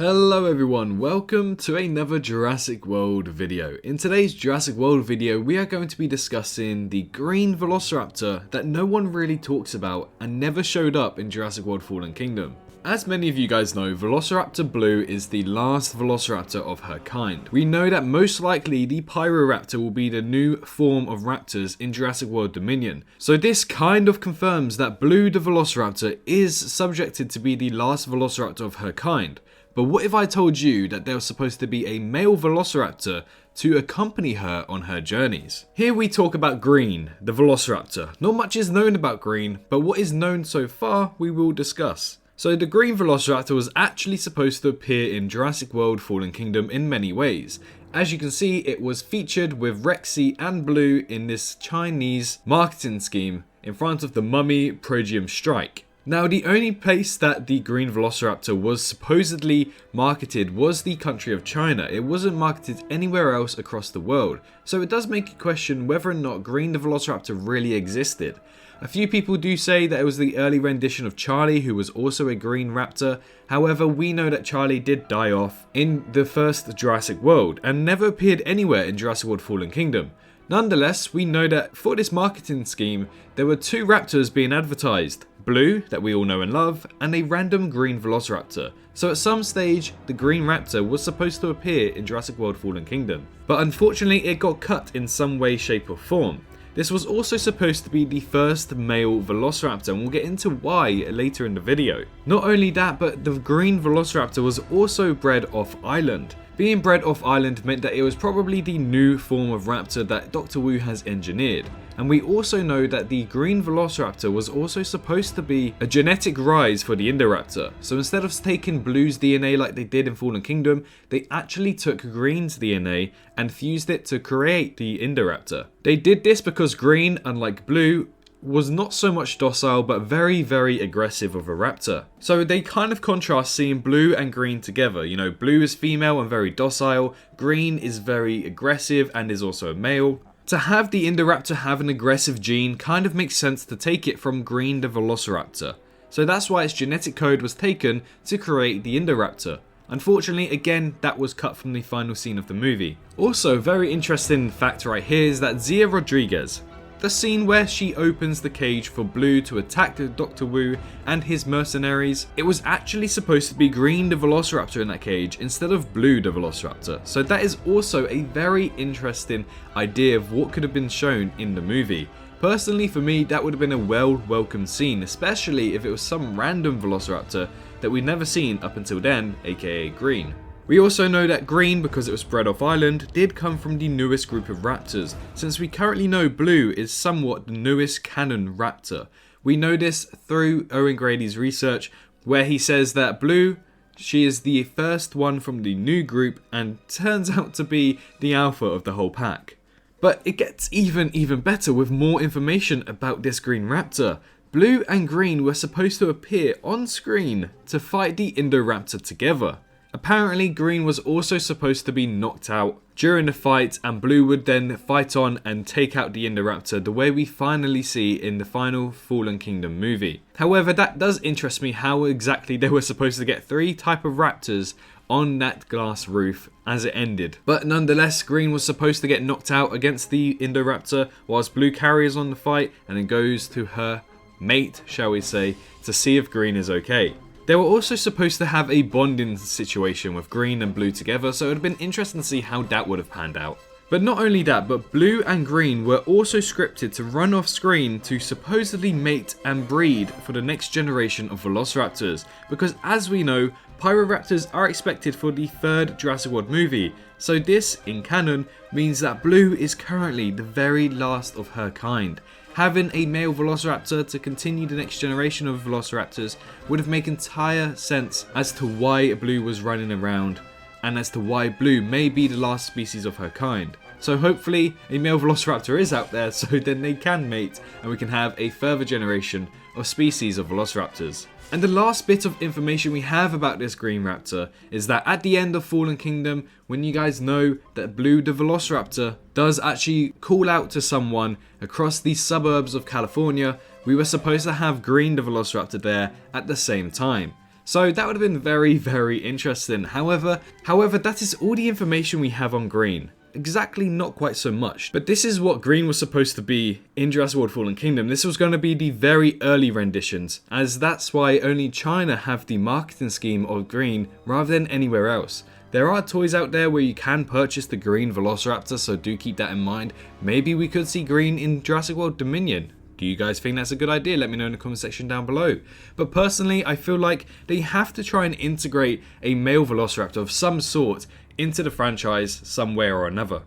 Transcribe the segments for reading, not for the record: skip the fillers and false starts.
Hello everyone, welcome to another Jurassic World video. In today's Jurassic World video, we are going to be discussing the Green Velociraptor that no one really talks about and never showed up in Jurassic World Fallen Kingdom. As many of you guys know, Velociraptor Blue is the last Velociraptor of her kind. We know that most likely the Pyroraptor will be the new form of raptors in Jurassic World Dominion. So this kind of confirms that Blue the Velociraptor is subjected to be the last Velociraptor of her kind. But what if I told you that there was supposed to be a male Velociraptor to accompany her on her journeys? Here we talk about Green, the Velociraptor. Not much is known about Green, but what is known so far we will discuss. So the Green Velociraptor was actually supposed to appear in Jurassic World Fallen Kingdom in many ways. As you can see, it was featured with Rexy and Blue in this Chinese marketing scheme in front of the Mummy Progium Strike. Now, the only place that the Green Velociraptor was supposedly marketed was the country of China. It wasn't marketed anywhere else across the world. So it does make you question whether or not Green the Velociraptor really existed. A few people do say that it was the early rendition of Charlie, who was also a green raptor. However, we know that Charlie did die off in the first Jurassic World and never appeared anywhere in Jurassic World Fallen Kingdom. Nonetheless, we know that for this marketing scheme, there were two raptors being advertised. Blue, that we all know and love, and a random Green Velociraptor. So at some stage, the Green Raptor was supposed to appear in Jurassic World Fallen Kingdom. But unfortunately, it got cut in some way, shape or form. This was also supposed to be the first male Velociraptor, and we'll get into why later in the video. Not only that, but the Green Velociraptor was also bred off island. Being bred off island meant that it was probably the new form of raptor that Dr. Wu has engineered. And we also know that the Green Velociraptor was also supposed to be a genetic rise for the Indoraptor. So instead of taking Blue's DNA like they did in Fallen Kingdom, they actually took Green's DNA and fused it to create the Indoraptor. They did this because Green, unlike Blue, was not so much docile but very, very aggressive of a raptor. So they kind of contrast seeing Blue and Green together. You know, Blue is female and very docile, Green is very aggressive and is also a male. To have the Indoraptor have an aggressive gene kind of makes sense to take it from Green the Velociraptor. So that's why its genetic code was taken to create the Indoraptor. Unfortunately, again, that was cut from the final scene of the movie. Also, very interesting fact right here is that Zia Rodriguez, the scene where she opens the cage for Blue to attack Dr. Wu and his mercenaries, it was actually supposed to be Green the Velociraptor in that cage instead of Blue the Velociraptor. So that is also a very interesting idea of what could have been shown in the movie. Personally, for me, that would have been a welcome scene, especially if it was some random Velociraptor that we'd never seen up until then, aka Green. We also know that Green, because it was bred off island, did come from the newest group of raptors, since we currently know Blue is somewhat the newest canon raptor. We know this through Owen Grady's research, where he says that Blue, she is the first one from the new group and turns out to be the alpha of the whole pack. But it gets even better with more information about this Green Raptor. Blue and Green were supposed to appear on screen to fight the Indoraptor together. Apparently, Green was also supposed to be knocked out during the fight, and Blue would then fight on and take out the Indoraptor the way we finally see in the final Fallen Kingdom movie. However, that does interest me how exactly they were supposed to get three type of raptors on that glass roof as it ended. But nonetheless, Green was supposed to get knocked out against the Indoraptor whilst Blue carries on the fight and then goes to her mate, shall we say, to see if Green is okay. They were also supposed to have a bonding situation with Green and Blue together, so it would have been interesting to see how that would have panned out. But not only that, but Blue and Green were also scripted to run off screen to supposedly mate and breed for the next generation of Velociraptors, because as we know, Pyroraptors are expected for the third Jurassic World movie, so this, in canon, means that Blue is currently the very last of her kind. Having a male Velociraptor to continue the next generation of Velociraptors would have made entire sense as to why Blue was running around and as to why Blue may be the last species of her kind. So hopefully a male Velociraptor is out there so then they can mate and we can have a further generation of species of Velociraptors. And the last bit of information we have about this Green Raptor is that at the end of Fallen Kingdom, when you guys know that Blue the Velociraptor does actually call out to someone across the suburbs of California, we were supposed to have Green the Velociraptor there at the same time. So that would have been very, very interesting. However, that is all the information we have on Green. Exactly, not quite so much. But this is what Green was supposed to be in Jurassic World Fallen Kingdom. This was going to be the very early renditions, as that's why only China have the marketing scheme of Green rather than anywhere else. There are toys out there where you can purchase the Green Velociraptor, so do keep that in mind. Maybe we could see Green in Jurassic World Dominion. Do you guys think that's a good idea? Let me know in the comment section down below. But personally, I feel like they have to try and integrate a male Velociraptor of some sort into the franchise some way or another.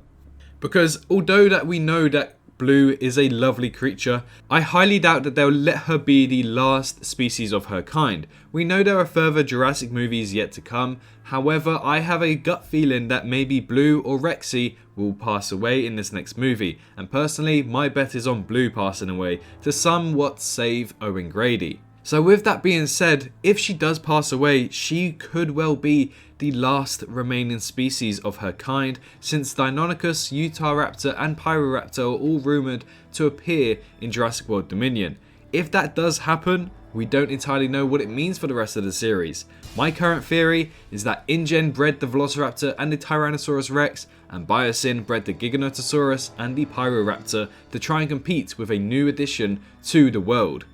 Because although that we know that Blue is a lovely creature, I highly doubt that they'll let her be the last species of her kind. We know there are further Jurassic movies yet to come, however I have a gut feeling that maybe Blue or Rexy will pass away in this next movie, and personally my bet is on Blue passing away to somewhat save Owen Grady. So with that being said, if she does pass away, she could well be the last remaining species of her kind, since Deinonychus, Utahraptor and Pyroraptor are all rumoured to appear in Jurassic World Dominion. If that does happen, we don't entirely know what it means for the rest of the series. My current theory is that InGen bred the Velociraptor and the Tyrannosaurus Rex, and Biosyn bred the Giganotosaurus and the Pyroraptor to try and compete with a new addition to the world.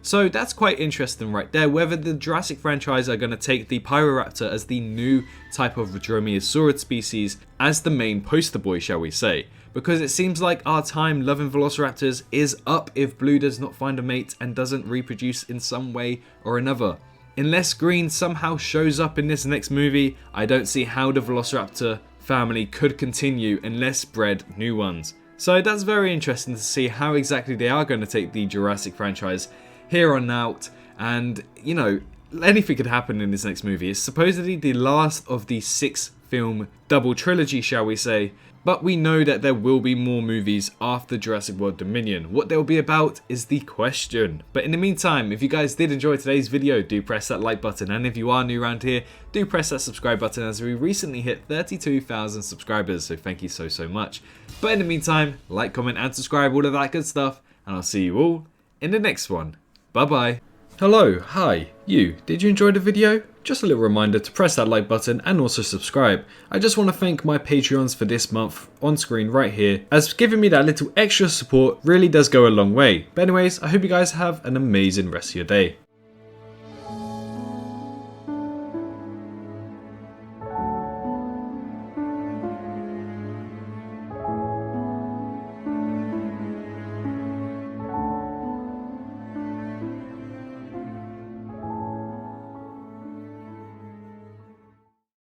So that's quite interesting right there, whether the Jurassic franchise are going to take the Pyroraptor as the new type of Dromaeosaurid species as the main poster boy, shall we say. Because it seems like our time loving Velociraptors is up if Blue does not find a mate and doesn't reproduce in some way or another. Unless Green somehow shows up in this next movie, I don't see how the Velociraptor family could continue unless bred new ones. So that's very interesting to see how exactly they are going to take the Jurassic franchise here on out, and you know, anything could happen in this next movie. It's supposedly the last of the 6-film double trilogy, shall we say, but we know that there will be more movies after Jurassic World Dominion. What they'll be about is the question. But in the meantime, if you guys did enjoy today's video, do press that like button, and if you are new around here, do press that subscribe button, as we recently hit 32,000 subscribers, so thank you so much. But in the meantime, like, comment and subscribe, all of that good stuff, and I'll see you all in the next one. Bye bye. Hello, hi, you. Did you enjoy the video? Just a little reminder to press that like button and also subscribe. I just want to thank my Patreons for this month on screen right here, as giving me that little extra support really does go a long way. But anyways, I hope you guys have an amazing rest of your day.